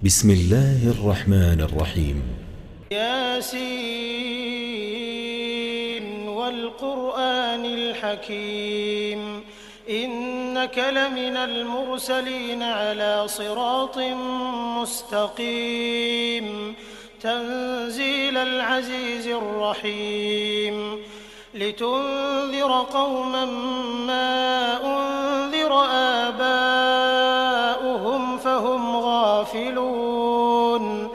بسم الله الرحمن الرحيم. ياسين والقرآن الحكيم إنك لمن المرسلين على صراط مستقيم تنزيل العزيز الرحيم لتنذر قوما ما أنذر آباؤهم فهم غافلون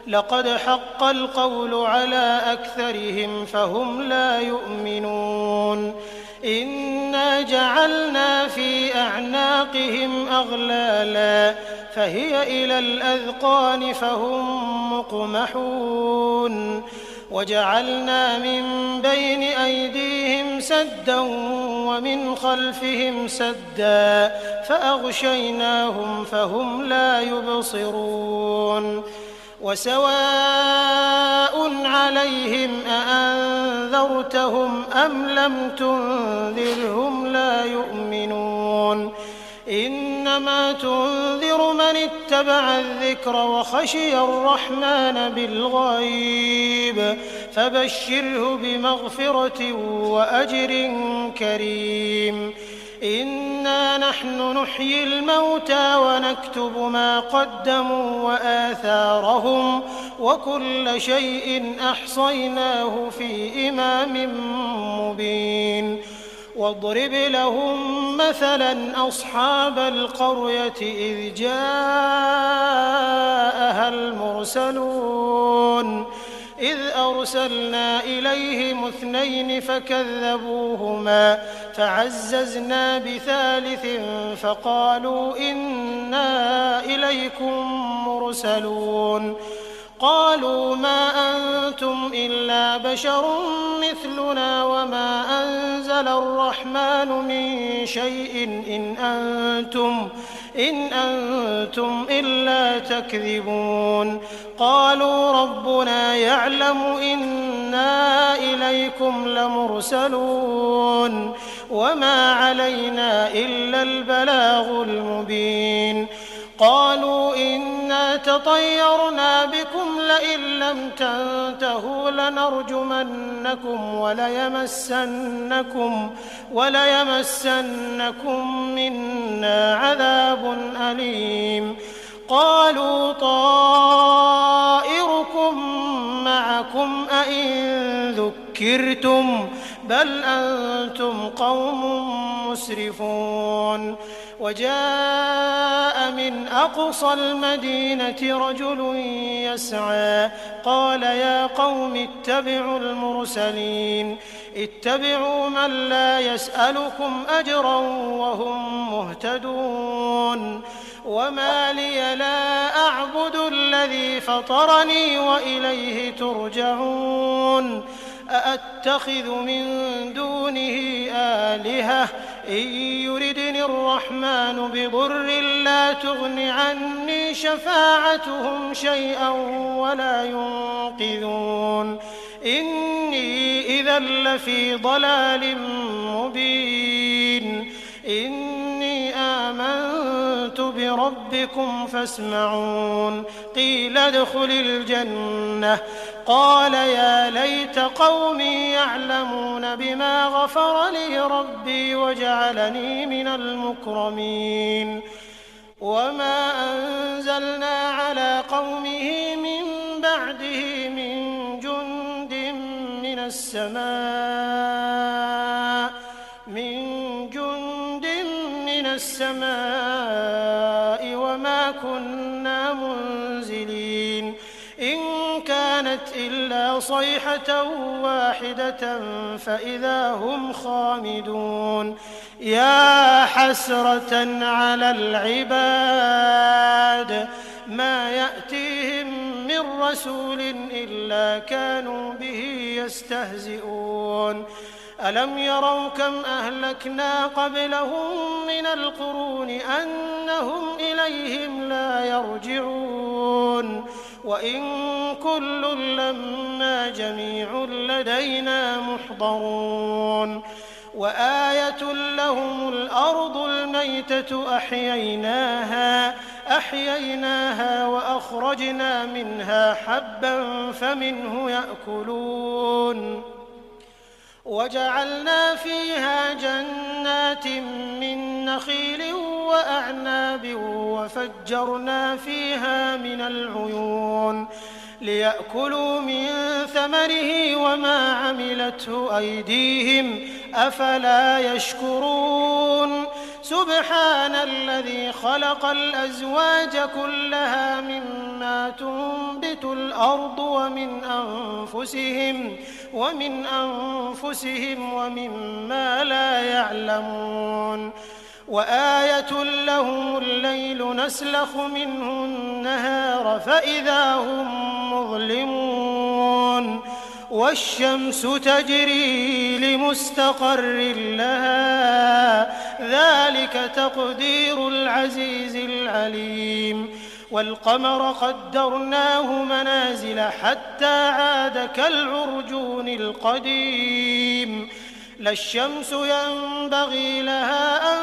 لقد حق القول على أكثرهم فهم لا يؤمنون إنا جعلنا في أعناقهم أغلالا فهي إلى الأذقان فهم مقمحون وجعلنا من بين أيديهم سدا ومن خلفهم سدا فأغشيناهم فهم لا يبصرون وسواء عليهم أأنذرتهم أم لم تنذرهم لا يؤمنون إنما تنذر من اتبع الذكر وخشي الرحمن بالغيب فبشره بمغفرة وأجر كريم إنا نحن نحيي الموتى ونكتب ما قدموا وآثارهم وكل شيء أحصيناه في إمام مبين واضرب لهم مثلا أصحاب القرية إذ جاءها المرسلون إذ أرسلنا إليهم 2 فكذبوهما فعززنا بثالث فقالوا إنا إليكم مرسلون قالوا ما أنتم إلا بشر مثلنا وما أنزل الرحمن من شيء إن أنتم إلا تكذبون قالوا ربنا يعلم إنا إليكم لمرسلون وما علينا إلا البلاغ المبين قالوا إنا تطيرنا بكم لئن لم تنتهوا لنرجمنكم وليمسنكم منا عذاب أليم قالوا طائركم معكم أئن ذكرتم بل أنتم قوم مسرفون وجاء من أقصى المدينة رجل يسعى قال يا قوم اتبعوا المرسلين اتبعوا من لا يسألكم أجرا وهم مهتدون وما لي لا أعبد الذي فطرني وإليه ترجعون أأتخذ من دونه آلهة إن يردني الرحمن بضر لا تغن عني شفاعتهم شيئا ولا ينقذون إني إذا لفي ضلال مبين إني آمنت بربكم فاسمعون قيل ادخل الجنة قال يا ليت قومي يعلمون بما غفر لي ربي وجعلني من المكرمين وما أنزلنا على قومه من بعده من جند من السماء وما كنا منزلين إن كانت إلا صيحة واحدة فإذا هم خامدون يا حسرة على العباد ما يأتيهم من رسول إلا كانوا به يستهزئون ألم يروا كم أهلكنا قبلهم من القرون أنهم إليهم لا يرجعون وإن كل لما جميع لدينا محضرون وآية لهم الأرض الميتة أحييناها فأحييناها وأخرجنا منها حبا فمنه يأكلون وجعلنا فيها جنات من نخيل وأعناب وفجرنا فيها من العيون ليأكلوا من ثمره وما عملته أيديهم أفلا يشكرون سبحان الذي خلق الأزواج كلها مما تنبت الأرض ومن أنفسهم ومما لا يعلمون وآية لهم الليل نسلخ منه النهار فإذا هم مظلمون والشمس تجري لمستقر لها ذلك تقدير العزيز العليم والقمر قدرناه منازل حتى عاد كالعرجون القديم لا الشمس ينبغي لها أن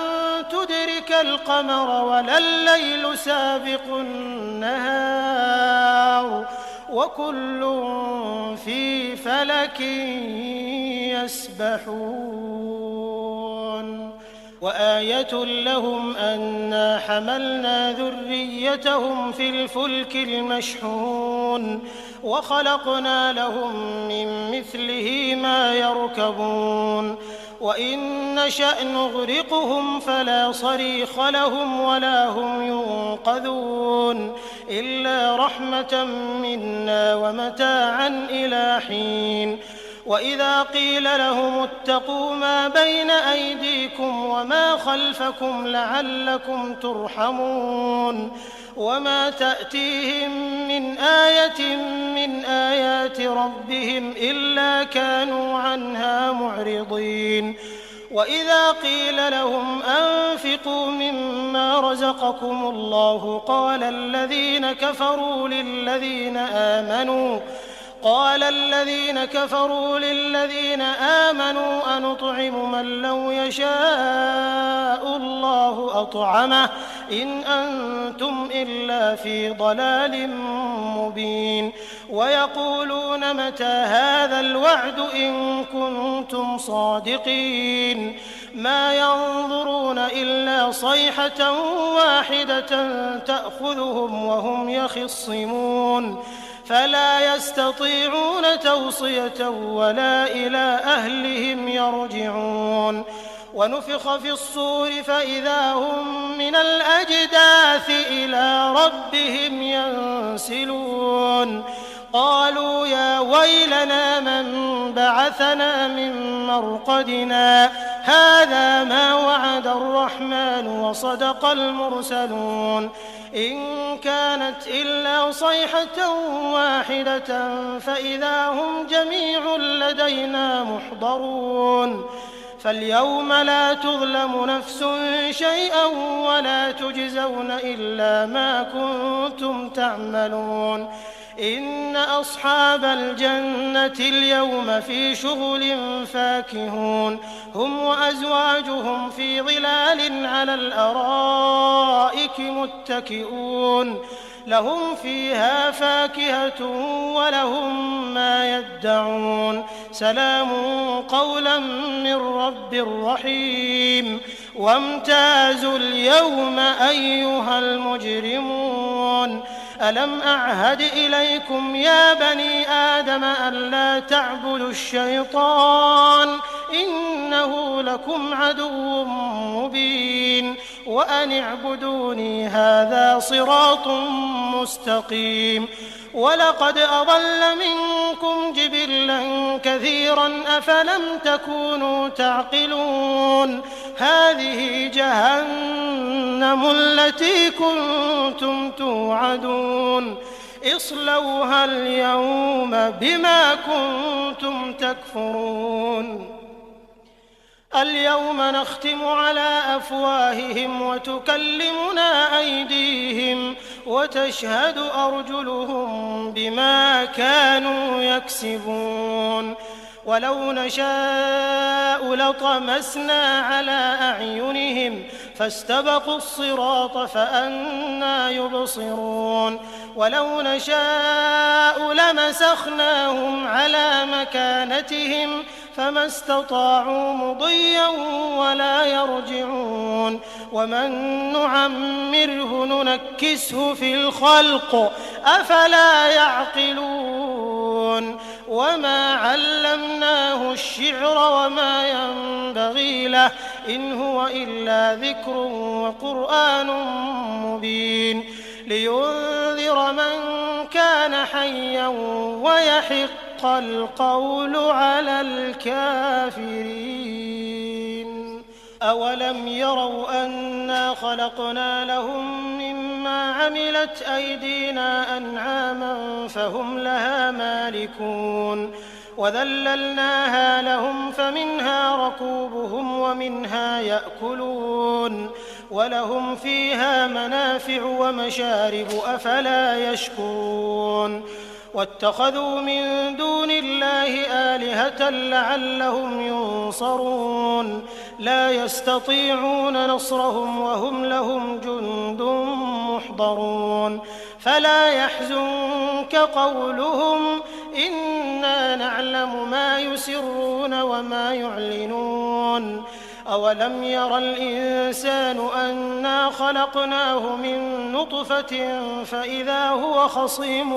تدرك القمر ولا الليل سابق النهار وكل في فلك يسبحون وآية لهم أنا حملنا ذريتهم في الفلك المشحون وخلقنا لهم من مثله ما يركبون وإن نشأ نغرقهم فلا صريخ لهم ولا هم ينقذون إلا رحمة منا ومتاعا إلى حين وإذا قيل لهم اتقوا ما بين أيديكم وما خلفكم لعلكم ترحمون وما تأتيهم من آية من آيات ربهم إلا كانوا عنها معرضين وإذا قيل لهم أنفقوا مما رزقكم الله قال الذين كفروا للذين آمنوا أنطعم من لو يشاء الله أطعمه إن أنتم إلا في ضلال مبين ويقولون متى هذا الوعد إن كنتم صادقين ما ينظرون إلا صيحة واحدة تأخذهم وهم يخصمون فلا يستطيعون توصية ولا إلى أهلهم يرجعون ونفخ في الصور فإذا هم من الأجداث إلى ربهم ينسلون قالوا يا ويلنا من بعثنا من مرقدنا هذا ما وعد الرحمن وصدق المرسلون إن كانت إلا صيحة واحدة فإذا هم جميع لدينا محضرون فاليوم لا تظلم نفس شيئا ولا تجزون إلا ما كنتم تعملون إن أصحاب الجنة اليوم في شغل فاكهون هم وأزواجهم في ظلال على الأرائك متكئون لهم فيها فاكهة ولهم ما يدعون سلام قولا من رب رحيم وامتازوا اليوم أيها المجرمون ألم أعهد إليكم يا بني آدم ألا تعبدوا الشيطان إنه لكم عدو مبين وأن اعبدوني هذا صراط مستقيم ولقد أضل منكم جبلا كثيرا أفلم تكونوا تعقلون هذه جهنم التي كنتم توعدون اصلوها اليوم بما كنتم تكفرون اليوم نختم على أفواههم وتكلمنا أيديهم وتشهد أرجلهم بما كانوا يكسبون ولو نشاء لطمسنا على أعينهم فاستبقوا الصراط فأنى يبصرون ولو نشاء لمسخناهم على مكانتهم فما استطاعوا مضيا ولا يرجعون ومن نعمره ننكسه في الخلق أفلا يعقلون وما علمناه الشعر وما ينبغي له إن هو إلا ذكر وقرآن مبين لينذر من كان حيا ويحق القول على الكافرين أولم يروا أنا خلقنا لهم مما عملت أيدينا أنعاما فهم لها مالكون وذللناها لهم فمنها ركوبهم ومنها يأكلون ولهم فيها منافع ومشارب أفلا يشكرون واتخذوا من دون الله آلهة لعلهم ينصرون لا يستطيعون نصرهم وهم لهم جند محضرون فلا يحزنك قولهم إنا نعلم ما يسرون وما يعلنون أولم ير الإنسان أنا خلقناه من نطفة فإذا هو خصيم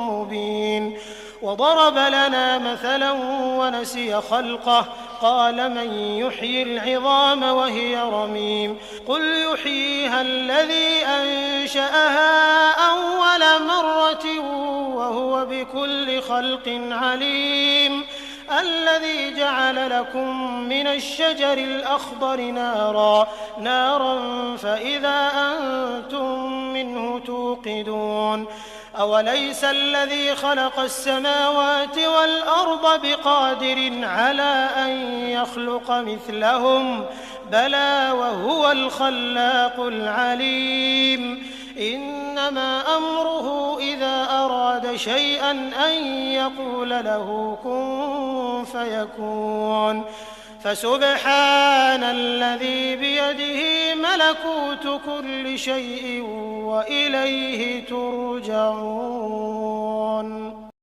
مبين وضرب لنا مثلا ونسي خلقه قال من يحيي العظام وهي رميم قل يحييها الذي أنشأها أول مرة وهو بكل خلق عليم الذي جعل لكم من الشجر الأخضر نارا فإذا أنتم منه توقدون أوليس الذي خلق السماوات والأرض بقادر على أن يخلق مثلهم بلى وهو الخلاق العليم إنما أمره إذا أراد شيئا أن يقول له كن فيكون فسبحان الذي بيده ملكوت كل شيء وإليه ترجعون.